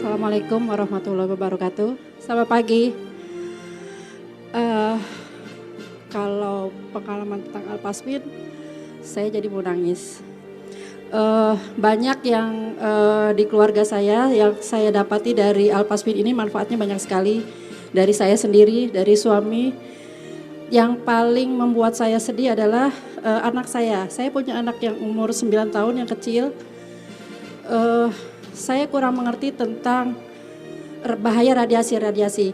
Assalamualaikum warahmatullahi wabarakatuh. Selamat pagi. Eh, Kalau pengalaman tentang Alpasmin, saya jadi mau nangis. Banyak yang di keluarga saya yang saya dapati dari Alpasmin ini manfaatnya banyak sekali. Dari saya sendiri, dari suami. Yang paling membuat saya sedih adalah anak saya. Saya punya anak yang umur 9 tahun yang kecil. Saya kurang mengerti tentang bahaya radiasi.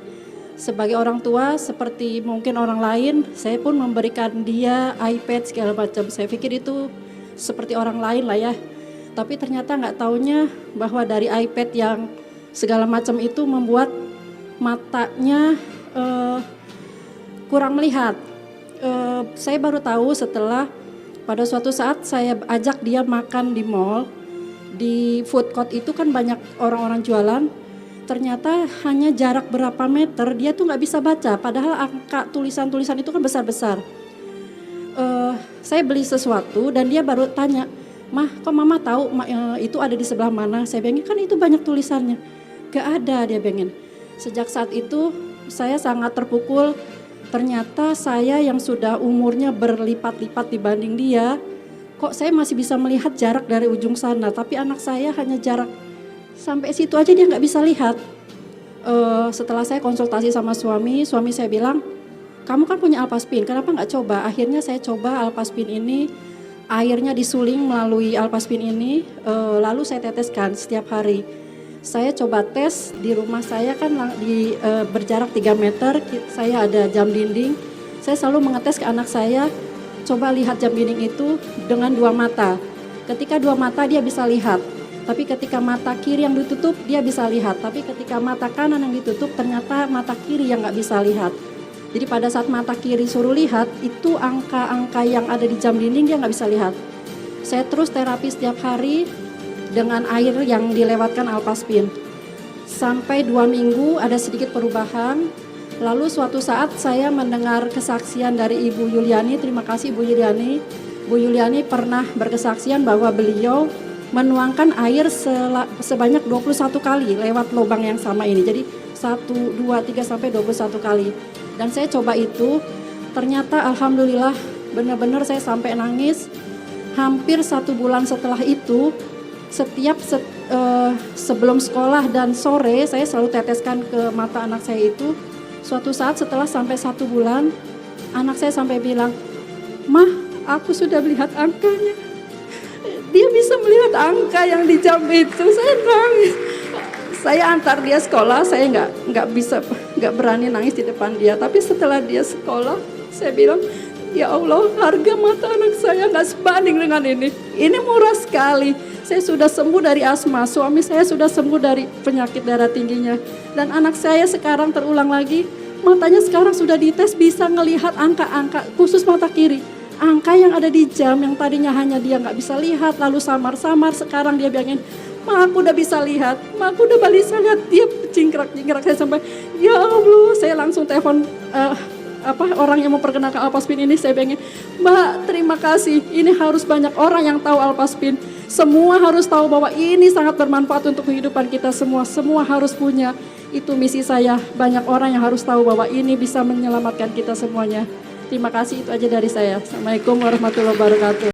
Sebagai orang tua, seperti mungkin orang lain, saya pun memberikan dia iPad segala macam. Saya pikir itu seperti orang lain lah ya. Tapi ternyata nggak taunya bahwa dari iPad yang segala macam itu membuat matanya kurang melihat. Saya baru tahu setelah pada suatu saat saya ajak dia makan di mall. Di food court itu kan banyak orang-orang jualan, ternyata hanya jarak berapa meter dia tuh nggak bisa baca, padahal angka tulisan-tulisan itu kan besar-besar. Saya beli sesuatu dan dia baru tanya, "Mah, kok mama tahu itu ada di sebelah mana?" Saya bilang, "Kan itu banyak tulisannya." "Gak ada," dia bilang. Sejak saat itu saya sangat terpukul, ternyata saya yang sudah umurnya berlipat-lipat dibanding dia, kok saya masih bisa melihat jarak dari ujung sana, tapi anak saya hanya jarak sampai situ aja dia nggak bisa lihat. Setelah saya konsultasi sama suami saya bilang, "Kamu kan punya Alpasmin, kenapa nggak coba?" Akhirnya saya coba Alpasmin ini, airnya disuling melalui Alpasmin ini, lalu saya teteskan setiap hari. Saya coba tes di rumah saya kan berjarak 3 meter, saya ada jam dinding, saya selalu mengetes ke anak saya, coba lihat jam dinding itu dengan 2 mata. Ketika 2 mata dia bisa lihat, tapi ketika mata kiri yang ditutup dia bisa lihat, tapi ketika mata kanan yang ditutup ternyata mata kiri yang nggak bisa lihat. Jadi pada saat mata kiri suruh lihat, itu angka-angka yang ada di jam dinding dia nggak bisa lihat. Saya terus terapi setiap hari dengan air yang dilewatkan Alpasmin. Sampai 2 minggu ada sedikit perubahan. Lalu suatu saat saya mendengar kesaksian dari Ibu Yuliani, terima kasih Ibu Yuliani. Bu Yuliani pernah berkesaksian bahwa beliau menuangkan air sebanyak 21 kali lewat lubang yang sama ini. Jadi 1, 2, 3 sampai 21 kali. Dan saya coba itu, ternyata alhamdulillah benar-benar saya sampai nangis. Hampir 1 bulan setelah itu, setiap sebelum sekolah dan sore saya selalu teteskan ke mata anak saya itu. Suatu saat setelah sampai 1 bulan, anak saya sampai bilang, "Mah, aku sudah melihat angkanya." Dia bisa melihat angka yang di jam itu. Saya nangis. Saya antar dia sekolah, saya nggak berani nangis di depan dia. Tapi setelah dia sekolah, saya bilang, "Ya Allah, harga mata anak saya nggak sebanding dengan ini. Ini murah sekali. Saya sudah sembuh dari asma, suami saya sudah sembuh dari penyakit darah tingginya. Dan anak saya sekarang terulang lagi, matanya sekarang sudah dites bisa ngelihat angka-angka khusus mata kiri. Angka yang ada di jam yang tadinya hanya dia nggak bisa lihat, lalu samar-samar, sekarang dia bilangin, 'Ma, aku udah bisa lihat, Ma, aku udah bisa lihat.'" Dia cingkrak-cingkrak, saya sampai, "Ya Allah," saya langsung telepon orang yang memperkenalkan Alpasmin ini, saya bilangin, "Mbak, terima kasih, ini harus banyak orang yang tahu Alpasmin. Semua harus tahu bahwa ini sangat bermanfaat untuk kehidupan kita semua. Semua harus punya." Itu misi saya. Banyak orang yang harus tahu bahwa ini bisa menyelamatkan kita semuanya. Terima kasih, itu aja dari saya. Assalamualaikum warahmatullahi wabarakatuh.